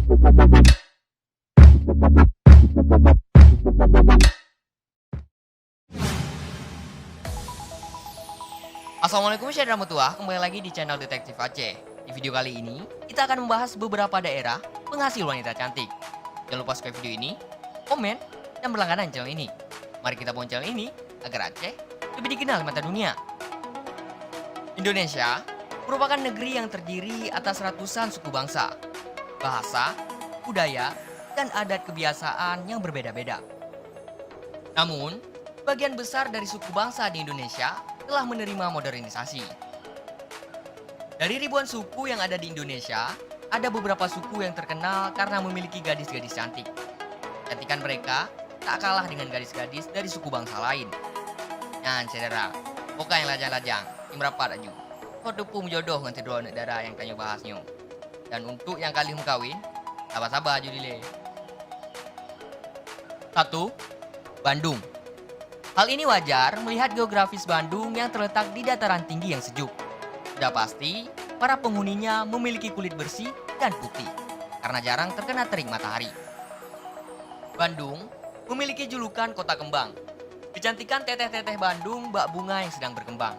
Assalamualaikum saudara tua, kembali lagi di channel Detektif Aceh. Di video kali ini, kita akan membahas beberapa daerah penghasil wanita cantik. Jangan lupa subscribe video ini, komen, dan berlangganan channel ini. Mari kita bangun channel ini agar Aceh lebih dikenal di mata dunia. Indonesia merupakan negeri yang terdiri atas ratusan suku bangsa, bahasa, budaya, dan adat kebiasaan yang berbeda-beda. Namun, bagian besar dari suku bangsa di Indonesia telah menerima modernisasi. Dari ribuan suku yang ada di Indonesia, ada beberapa suku yang terkenal karena memiliki gadis-gadis cantik. Kecantikan mereka tak kalah dengan gadis-gadis dari suku bangsa lain. Nah, saudara, bukan yang lajang-lajang, yang berapa aju. Kau tepung jodoh dengan dua negara yang tanya bahasnya. Dan untuk yang kali kawin, sabar-sabar aja dile. 1. Bandung. Hal ini wajar melihat geografis Bandung yang terletak di dataran tinggi yang sejuk. Sudah pasti, para penghuninya memiliki kulit bersih dan putih, karena jarang terkena terik matahari. Bandung memiliki julukan kota kembang. Kecantikan teteh-teteh Bandung bak bunga yang sedang berkembang.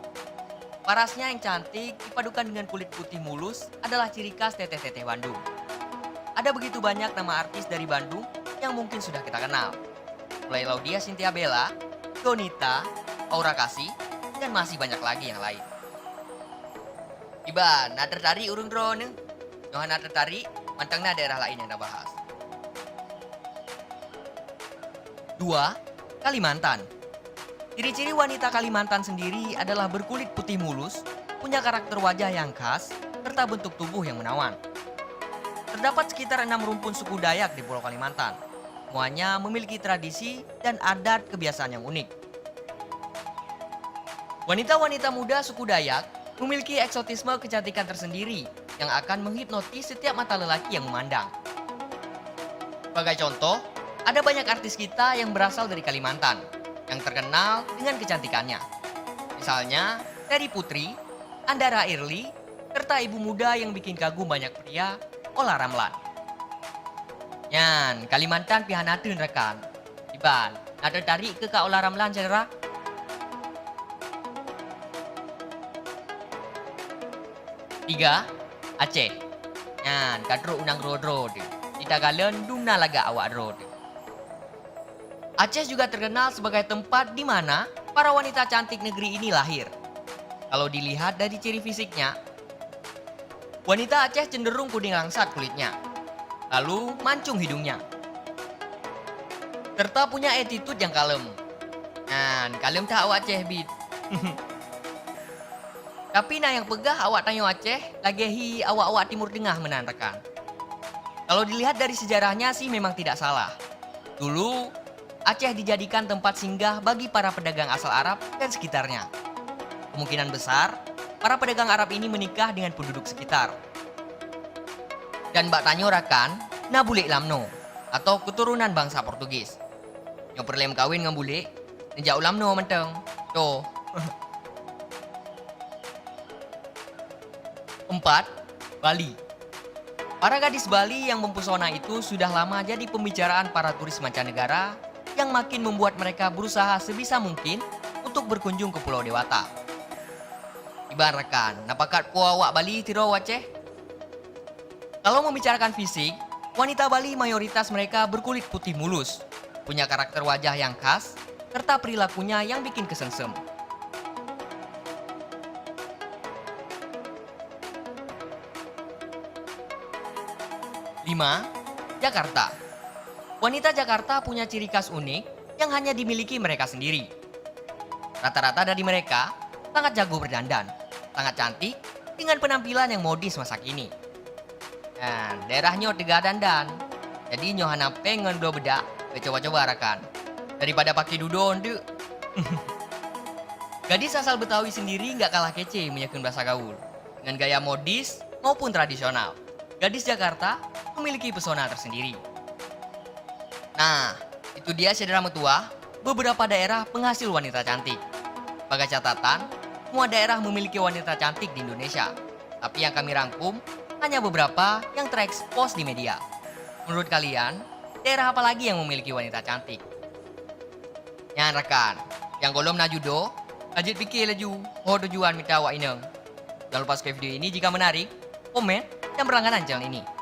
Parasnya yang cantik dipadukan dengan kulit putih mulus adalah ciri khas teteh-teteh Bandung. Ada begitu banyak nama artis dari Bandung yang mungkin sudah kita kenal. Mulai Laudia Cynthia Bella, Donita, Aura Kasih, dan masih banyak lagi yang lain. Iba, nak tertarik urung drone? Johan nak tertarik, mantangnya daerah lain yang dah bahas. 2. Kalimantan. Ciri-ciri wanita Kalimantan sendiri adalah berkulit putih mulus, punya karakter wajah yang khas, serta bentuk tubuh yang menawan. Terdapat sekitar 6 rumpun suku Dayak di Pulau Kalimantan. Semuanya memiliki tradisi dan adat kebiasaan yang unik. Wanita-wanita muda suku Dayak memiliki eksotisme kecantikan tersendiri yang akan menghipnotis setiap mata lelaki yang memandang. Sebagai contoh, ada banyak artis kita yang berasal dari Kalimantan yang terkenal dengan kecantikannya. Misalnya, Terry Putri, Andara Irli, serta ibu muda yang bikin kagum banyak pria, Ola Ramlan. Yan, Kalimantan pihanatun rekan. Iban, nak tertarik ke Kak Ola Ramlan, saudara? 3. Aceh. Yan, kadro unang rodro tu. Kita galen dumna laga awak rod. Aceh juga terkenal sebagai tempat di mana para wanita cantik negeri ini lahir. Kalau dilihat dari ciri fisiknya, wanita Aceh cenderung kuning langsat kulitnya, lalu mancung hidungnya, serta punya attitude yang kalem. Nah, kalem tak awak Aceh bit. Tapi nah yang pegah awak tanya Aceh, lagehi awak-awak Timur Tengah menandakan. Kalau dilihat dari sejarahnya sih memang tidak salah. Dulu, Aceh dijadikan tempat singgah bagi para pedagang asal Arab dan sekitarnya. Kemungkinan besar, para pedagang Arab ini menikah dengan penduduk sekitar. Dan Mbak Tanyo rakan, na bule lamno, atau keturunan bangsa Portugis. Yang perlem kawin dengan bule, nejak lamno menteng. Tuh. 4. Bali. Para gadis Bali yang mempesona itu sudah lama jadi pembicaraan para turis mancanegara yang makin membuat mereka berusaha sebisa mungkin untuk berkunjung ke Pulau Dewata. Iban rekan, napakat puawak Bali tiro Aceh? Kalau membicarakan fisik, wanita Bali mayoritas mereka berkulit putih mulus, punya karakter wajah yang khas, serta perilakunya yang bikin kesengsem. 5. Jakarta. Wanita Jakarta punya ciri khas unik yang hanya dimiliki mereka sendiri. Rata-rata dari mereka sangat jago berdandan, sangat cantik, dengan penampilan yang modis masa kini. Nah, daerahnya tegak dandan. Jadi nyohana pengen do bedak, coba-coba rakan. Daripada pakai dudon tu. Gadis asal Betawi sendiri nggak kalah kece menyakun bahasa gaul. Dengan gaya modis maupun tradisional, gadis Jakarta memiliki pesona tersendiri. Nah, itu dia saudara metua, beberapa daerah penghasil wanita cantik. Sebagai catatan, semua daerah memiliki wanita cantik di Indonesia. Tapi yang kami rangkum hanya beberapa yang terekspos di media. Menurut kalian, daerah apa lagi yang memiliki wanita cantik? Yan rekan, yang golom na judo, lanjut fikir laju, oh tujuan minta awak ineng. Jangan lupa subscribe video ini jika menarik, komen, dan berlangganan channel ini.